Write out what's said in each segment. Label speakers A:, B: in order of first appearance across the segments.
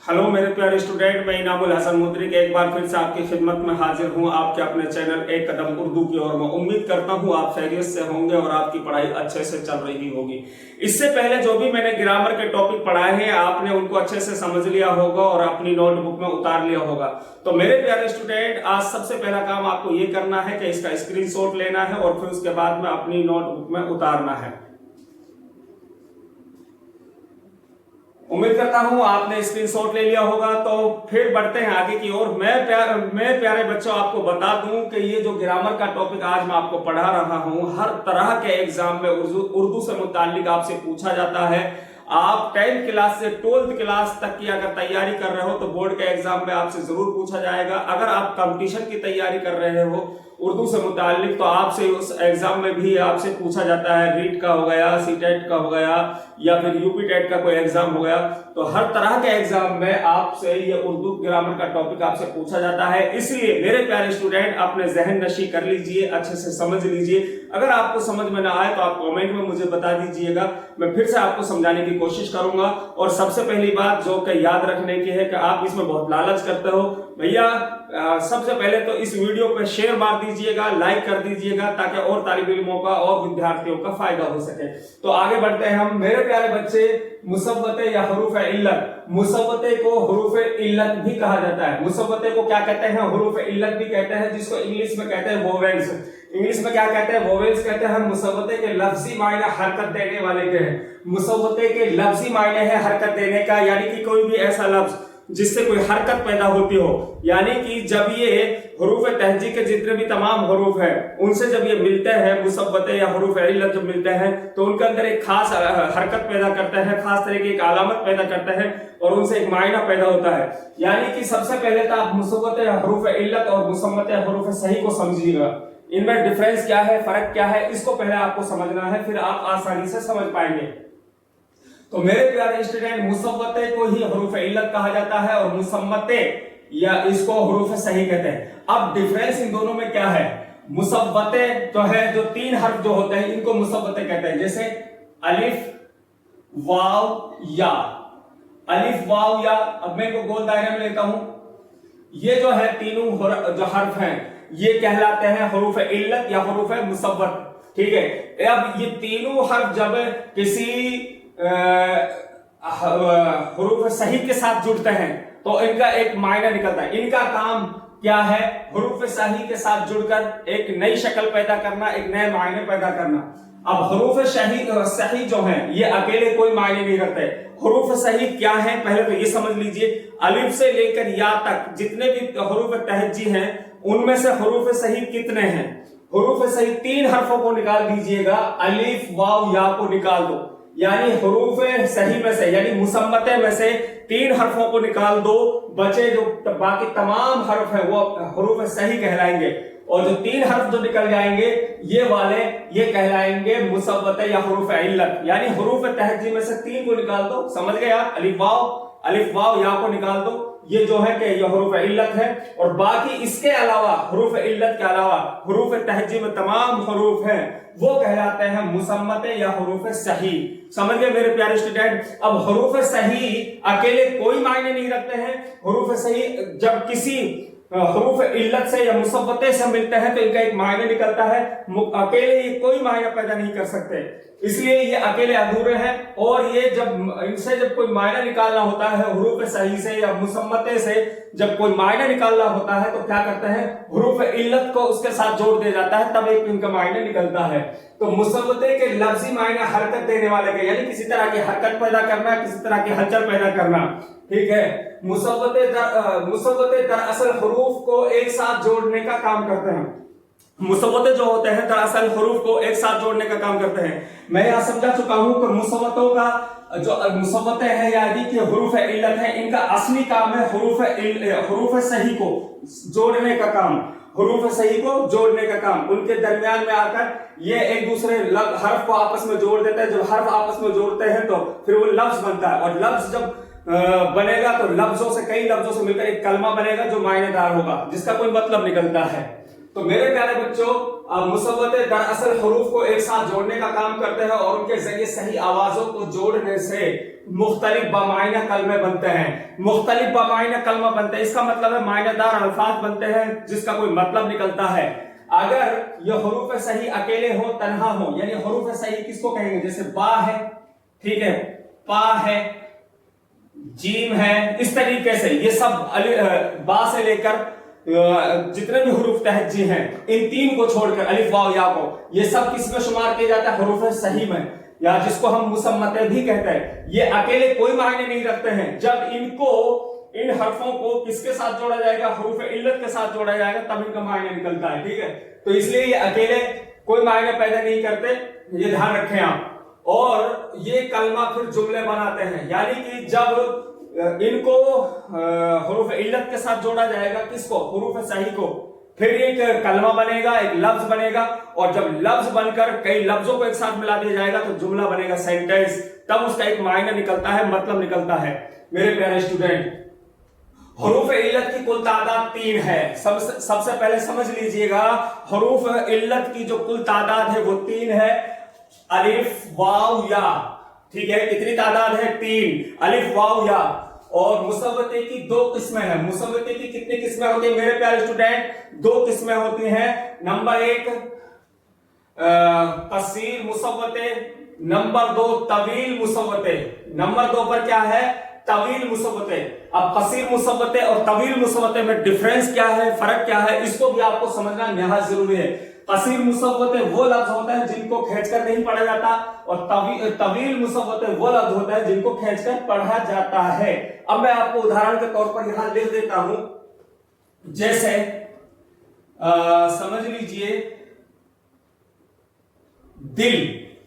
A: Hello मेरे प्यारे student, मैं इनामुल हसन मुद्रिक एक बार फिर से आपकी खिदमत में हाजिर हूं आपके अपने चैनल एक कदम उर्दू की ओर। मैं उम्मीद करता हूं आप खैरियत से होंगे और आपकी पढ़ाई अच्छे से चल रही होगी। इससे पहले जो भी मैंने ग्रामर के टॉपिक पढ़ाए हैं आपने उनको अच्छे से समझ लिया होगा और अपनी नोटबुक में उतार लिया होगा। तो मेरे प्यारे स्टूडेंट, आज सबसे पहला काम आपको ये करना है कि इसका स्क्रीनशॉट लेना है और फिर उसके बाद में अपनी नोटबुक में उतारना है। उम्मीद करता हूं आपने स्क्रीनशॉट ले लिया होगा। तो फिर बढ़ते हैं आगे की ओर। मैं प्यारे बच्चों आपको बता दूं कि ये जो ग्रामर का टॉपिक आज मैं आपको पढ़ा रहा हूं, हर तरह के एग्जाम में उर्दू से मुताल्लिक आपसे पूछा जाता है। आप 10th क्लास से 12th क्लास तक की अगर तैयारी कर रहे हो तो बोर्ड के एग्जाम में आपसे जरूर पूछा जाएगा। अगर आप कंपटीशन की तैयारी कर रहे हो उर्दू से मुताल्लिक तो आपसे उस एग्जाम में भी आपसे पूछा जाता है। रीट का हो गया, सीटेट का हो गया या फिर यूपी टेट का कोई एग्जाम हो गया, तो हर तरह के एग्जाम में आपसे ये उर्दू ग्रामर का टॉपिक आपसे पूछा जाता है। इसलिए मेरे प्यारे स्टूडेंट अपने जहन नशी कर लीजिए, अच्छे से समझ लीजिए। अगर आपको समझ में ना आए तो आप कमेंट में मुझे बता दीजिएगा, मैं फिर से आपको समझाने की कोशिश करूंगा। और सबसे पहली बात जो कि याद रखने की है कि आप इसमें बहुत लालच करते हो भैया, सबसे पहले तो इस वीडियो पे शेयर मार दीजिएगा, लाइक कर दीजिएगा ताकि और तालिब इल्मों का और विद्यार्थियों का फायदा हो सके। तो आगे बढ़ते हैं हम। मेरे प्यारे बच्चे, मुसव्वते या हुरूफ इल्लत, मुसव्वते को हुरूफ इल्लत भी कहा जाता है। मुसव्वते को क्या कहते हैं? हुरूफ इल्लत भी कहते हैं, जिसको इंग्लिश में कहते हैं वोवेल्स। इंग्लिश में क्या कहते हैं? वोवेल्स कहते हैं। मुसव्वते के लफ्जी मायने हरकत देने वाले के हैं। मुसव्वते के लफ्जी मायने है हरकत देने का, यानी कि कोई भी ऐसा लफ्ज जिससे कोई हरकत पैदा होती हो, यानी कि जब ये हुरूफ तहजी के जितने भी तमाम हुरूफ है उनसे जब ये मिलते हैं, मुसव्वते या हुरूफ इल्लत जब मिलते हैं तो उनके अंदर एक खास हरकत पैदा करते हैं, खास तरह की एक अलामत पैदा करते हैं और उनसे एक मायना पैदा होता है। यानी कि सबसे पहले तो आप मुसव्वते या हुरूफ इल्लत और मुसम्मते या हुरूफ सही को समझिएगा। इनमें डिफरेंस क्या है, फर्क क्या है, इसको पहले आपको समझना है, फिर आप आसानी से समझ पाएंगे। तो मेरे प्यारे स्टूडेंट, मुसव्वते को ही हुरूफ इल्लत कहा जाता है और मुसम्मते या इसको हुरूफ सही कहते हैं। अब डिफरेंस इन दोनों में क्या है? मुसव्वते तो है जो 3 हर्फ जो होते हैं इनको मुसव्वते कहते हैं, जैसे अलिफ, वाव, या। अलिफ, वाव, या। अब मैं इनको गोल दायरे में लेता हूं। ये जो है तीनों जो हर्फ हैं ये कहलाते हैं हुरूफ इल्लत या हुरूफ मुसव्वत, ठीक है। अब ये तीनों हर्फ जब किसी हुरूफ सही के साथ जुड़ते हैं तो इनका एक मायना निकलता है। इनका काम क्या है? हुरूफ सही के साथ जुड़कर एक नई शक्ल पैदा करना, एक नए मायने पैदा करना। अब हुरूफ सही जो है ये अकेले कोई मायने नहीं रखते। हुरूफ सही क्या है पहले तो ये समझ लीजिए। अलिफ से लेकर या तक जितने भी हुरूफ तहज्जी हैं उनमें से हुरूफ सही कितने हैं? हुरूफ सही 3 हर्फों को निकाल दीजिएगा, अलिफ, वाव, या को निकाल दो। यानी हुरूफ सही में से यानी मुसम्मते में से 3 हर्फों को निकाल दो, बचे जो बाकी तमाम हर्फ है वो हुरूफ सही कहलाएंगे। और जो 3 हर्फ जो निकल जाएंगे ये वाले ये कहलाएंगे मुसव्वते या हुरूफ इल्लत। यानी हुरूफ तहज्जी में से 3 को निकाल दो, समझ गए आप? अलिफ, वाव, या को निकाल दो, ये जो है कि ये हुरूफ इल्लत है। और बाकी इसके अलावा हुरूफ इल्लत के अलावा हुरूफ तहज्जी में तमाम हुरूफ हैं वो कहलाते हैं मुसम्मते या हुरूफ सही। समझ गए मेरे प्यारे स्टूडेंट? अब हुरूफ सही अकेले कोई मायने नहीं रखते हैं। हुरूफ सही जब किसी हुरूफ इल्लत से या मुसव्वते से मिलते हैं तो इनका एक मायने निकलता है। अकेले ये कोई मायना पैदा नहीं कर सकते, इसलिए ये अकेले अधूरे हैं। और ये जब इनसे जब कोई मायना निकालना होता है हुरूफ सही से या मुसम्मते से जब कोई मायना निकालना होता है तो क्या करते हैं? हुरूफ इल्लत को उसके साथ जोड़ दिया जाता है, तब एक इनका मायने निकलता है। तो मुसव्वते के लफ्जी मायने हरकत देने वाले के, यानी किसी तरह की हरकत पैदा करना, किसी तरह की हलचल पैदा करना, ठीक है। मुसव्वते दरअसल हुरूफ को एक साथ जोड़ने का काम करते हैं। मुसव्वते जो होते हैं दरअसल हुरूफ को एक साथ जोड़ने का काम करते हैं। मैं यहां समझा चुका हूं कि मुसव्वतों का जो मुसव्वते हैं यानी कि हुरूफ इल्लत है, इनका असली काम है हुरूफ सही को जोड़ने का काम। हुरूफ सही को जोड़ने का काम, उनके दरमियान में आकर ये एक दूसरे हर्फ को आपस में जोड़ देते हैं। जब हर्फ आपस में जोड़ते हैं तो फिर वो लफ्ज बनता है और लफ्ज जब बनेगा तो लफ्जों से कई लफ्जों से मिलकर एक कलमा बनेगा जो मायनेदार होगा, जिसका कोई मतलब निकलता है। तो मेरे प्यारे बच्चों, मुसव्वते दरअसल हुरूफ को एक साथ जोड़ने का काम करते हैं और उनके जरिए सही आवाजों को जोड़ने से मुख्तलिफ बामायना कलमे बनते हैं, मुख्तलिफ बामायना कलमा बनते हैं, इसका मतलब है मायनेदार अल्फाज बनते हैं जिसका कोई मतलब निकलता है। अगर ये हरूफ सही अकेले हो, तन्हा हो, यानी हरूफ सही किसको कहेंगे, जैसे बा है, ठीक है, पा है, जीम है, इस तरीके से ये सब बा से लेकर जितने भी हरूफ तहज्जी हैं, इन तीन को छोड़कर अलिफ वाव या को, ये सब किस में शुमार किया जाता है, हरूफ सही में, या जिसको हम मुसम्मते भी कहते हैं। ये अकेले कोई मायने नहीं रखते हैं, जब इनको इन हरफों को किसके साथ जोड़ा जाएगा, हरूफ इल्लत के साथ जोड़ा जाएगा, तब इनका मायने निकलता है, ठीक है। तो इसलिए ये अकेले कोई मायने पैदा नहीं करते, ये ध्यान रखें आप। और ये कलमा फिर जुमले बनाते हैं, यानी कि जब इनको हरूफ इल्लत के साथ जोड़ा जाएगा, किसको, हरूफ सही को, फिर एक कलमा बनेगा, एक लफ्ज बनेगा, और जब लफ्ज बनकर कई लफ्जों को एक साथ मिला दिया जाएगा तो जुमला बनेगा, सेंटेंस, तब उसका एक मायना निकलता है, मतलब निकलता है। मेरे प्यारे स्टूडेंट, हरूफ इल्लत की कुल तादाद 3 है। सबसे पहले समझ लीजिएगा, हरूफ इल्लत की जो कुल तादाद है वो 3 है, अलिफ वाव या, ठीक है, कितनी तादाद है, 3, अलिफ वाव या। और मुसव्वते की 2 किस्में हैं। मुसव्वते की कितनी किस्में होती हैं मेरे प्यारे स्टूडेंट, 2 किस्में होती हैं। नंबर 1 कसीर मुसव्वते, नंबर 2 तवील मुसव्वते। नंबर 2 पर क्या है, तवील मुसव्वते। अब कसीर मुसव्वते और तवील मुसव्वते में डिफरेंस क्या है, फर्क क्या है, इसको भी आपको समझना निहायत जरूरी है। कसीर मुसव्वते वो लफ्ज होता है जिनको खींचकर नहीं पढ़ा जाता, और तवील मुसव्वते वो लफ्ज होता है जिनको खींचकर पढ़ा जाता है। अब मैं आपको उदाहरण के तौर पर यहां लिख देता हूं, जैसे समझ लीजिए दिल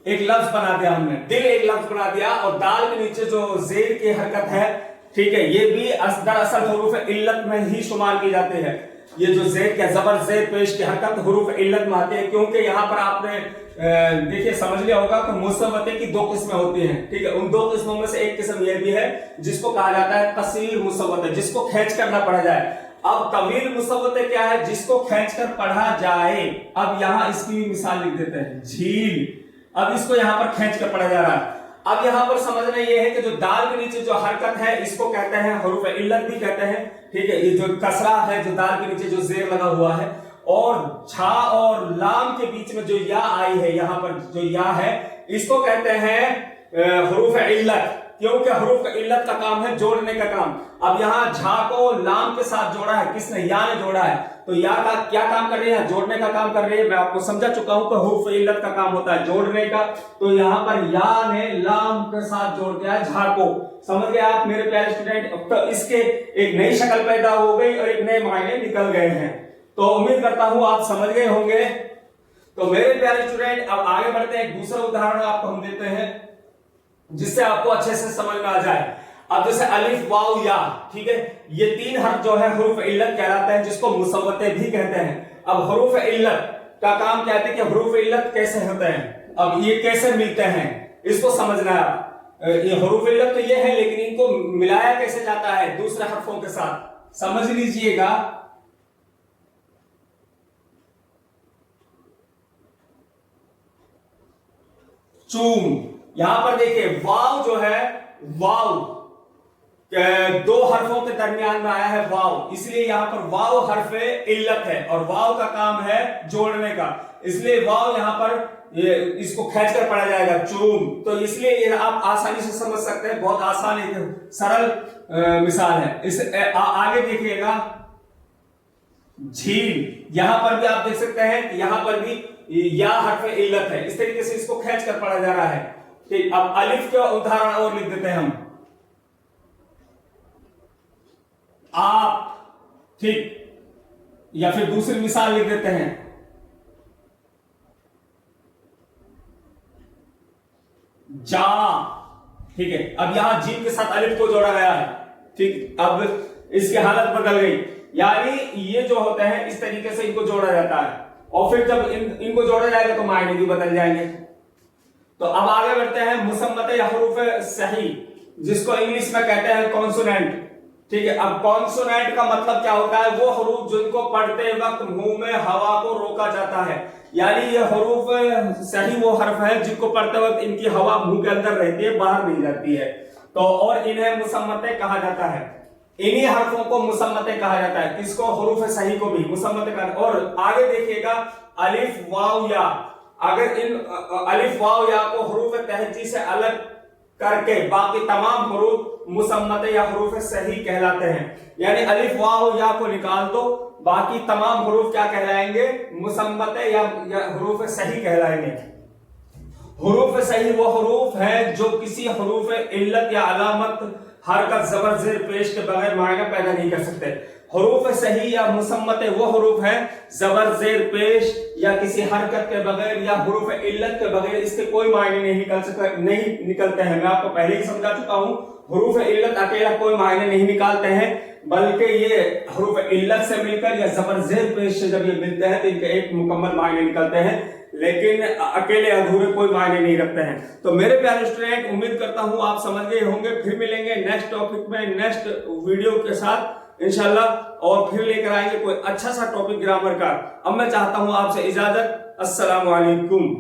A: एक लफ्ज बना दिया हमने, दिल एक लफ्ज बना दिया, और दाल के नीचे जो जेर की हरकत है, ठीक है, ये भी दरअसल हरूफ इल्लत में ही शुमार की जाते हैं। ये जो जेर क्या जबर जेर पेश की हरकत हरूफ इल्लत में आती है, क्योंकि यहां पर आपने देखिए समझ लिया होगा कि मुसव्वते की 2 किस्में होती हैं, ठीक है। उन 2 किस्मों में से एक किस्म यह भी है जिसको कहा जाता है कसीर मुसव्वते, जिसको खींच कर ना पढ़ा जाए। अब तवील मुसव्वते क्या है, जिसको खींच कर पढ़ा जाए। अब यहां इसकी मिसाल लिख देते हैं, झील। अब इसको यहां पर खींच कर पढ़ा जा रहा है। अब यहां पर समझना यह है कि जो दाल के नीचे जो हरकत है, इसको कहते हैं हरूफ इल्लत भी कहते हैं, ठीक है। ये जो कसरा है, जो दाल के नीचे जो जेर लगा हुआ है, और झा और लाम के बीच में जो या आई है, यहां पर जो या है, इसको कहते हैं हरूफ इल्लत, क्योंकि हरूफ इल्लत का काम है जोड़ने का काम। अब यहां झा को लाम के साथ जोड़ा है, किसने, या ने जोड़ा है, तो या का क्या काम कर रही है, जोड़ने का काम कर रही है। मैं आपको समझा चुका हूं कि हरूफ इल्लत का काम होता है जोड़ने का, तो यहां पर या ने लाम के साथ जोड़ दिया है झा को। समझ गए आप मेरे प्यारे स्टूडेंट। तो इसके एक नई शक्ल पैदा हो गई और एक नए मायने निकल गए हैं। तो उम्मीद करता हूं आप समझ गए होंगे। तो मेरे प्यारे स्टूडेंट, अब आगे बढ़ते हैं, एक दूसरा उदाहरण आपको हम देते हैं जिससे आपको अच्छे से समझ में आ जाए। अब जैसे अलिफ वाव या, ठीक है, ये 3 हर्फ जो है हरूफ इल्लत कहलाते हैं, जिसको मुसव्वते भी कहते हैं। अब हरूफ इल्लत का काम कहते हैं कि हरूफ इल्लत कैसे होते हैं, अब ये कैसे मिलते हैं, इसको समझना है। ये हरूफ इल्लत तो ये है, लेकिन इनको मिलाया कैसे जाता है दूसरे हरफों के साथ, समझ लीजिएगा। चूम, यहां पर देखिए वाव जो है, वाव 2 हरफों के दरमियान में आया है वाव, इसलिए यहां पर वाव हरफ इल्लत है, और वाव का काम है जोड़ने का, इसलिए वाव यहां पर इसको खींच कर पढ़ा जाएगा चूम। तो इसलिए ये आप आसानी से समझ सकते हैं, बहुत आसान एक सरल मिसाल है। इस आगे देखिएगा झील, यहां पर भी आप देख सकते हैं, यहां पर भी या हरफ इल्लत है, इस तरीके से इसको खींच कर पढ़ा जा रहा है, ठीक। अब अलिफ का उदाहरण और लिख देते हैं हम, आप, ठीक, या फिर दूसरी मिसाल लिख देते हैं, जा, ठीक है। अब यहां जीम के साथ अलिफ को जोड़ा गया है, ठीक। अब इसकी हालत बदल गई, यानी ये जो होते हैं इस तरीके से इनको जोड़ा जाता है, और फिर जब इनको जोड़ा जाएगा तो मायने भी बदल जाएंगे। तो अब आगे बढ़ते हैं मुसम्मते या हरूफ सही, जिसको इंग्लिश में कहते हैं कॉन्सोनेंट, ठीक है। अब कॉन्सोनेंट का मतलब क्या होता है, वो हरूफ जिनको पढ़ते वक्त मुंह में हवा को रोका जाता है, यानी ये हरूफ सही वो हर्फ है जिनको पढ़ते वक्त इनकी हवा मुंह के अंदर रहती है, बाहर नहीं जाती है। तो और इन्हें मुसम्मतें कहा जाता है। इन्हीं हरफों को मुसम्मतें कहा जाता है। किसको? हुरूफ सही को भी मुसम्मतें कहा। और आगे देखिएगा अलिफ वाव या, अगर इन अलिफ वाव या को हुरूफ तहजी से अलग करके बाकी तमाम हुरूफ मुसम्मते या हुरूफ सही कहलाते हैं। यानी अलिफ वाव या को निकाल दो, बाकी तमाम हुरूफ क्या कहलाएंगे? मुसम्मते या हुरूफ सही कहलाएंगे। हुरूफ सही वो हुरूफ है जो किसी हुरूफ इल्लत या अलामत हरकत ज़बर ज़ेर पेश के बगैर मायना पैदा नहीं कर सकते। हुरूफ सही या मुसम्मते वो हुरूफ है ज़बर ज़ेर पेश या किसी हरकत के बगैर या हुरूफ इल्लत के बगैर इसके कोई मायने नहीं निकलते हैं। मैं आपको पहले ही समझा चुका हूं, हुरूफ इल्लत अकेला कोई मायने नहीं निकालते हैं, बल्कि ये हुरूफ इल्लत से मिलकर या ज़बर ज़ेर पेश से जब ये मिलते हैं तो इनके एक मुकम्मल मायने निकलते हैं, लेकिन अकेले अधूरे कोई मायने नहीं रखते हैं। तो मेरे प्यारे स्टूडेंट, उम्मीद करता हूं आप समझ गए होंगे। फिर मिलेंगे नेक्स्ट टॉपिक में, नेक्स्ट वीडियो के साथ इंशाल्लाह, और फिर लेकर आएंगे कोई अच्छा सा टॉपिक ग्रामर का। अब मैं चाहता हूं आपसे इजाजत। अस्सलाम वालेकुम।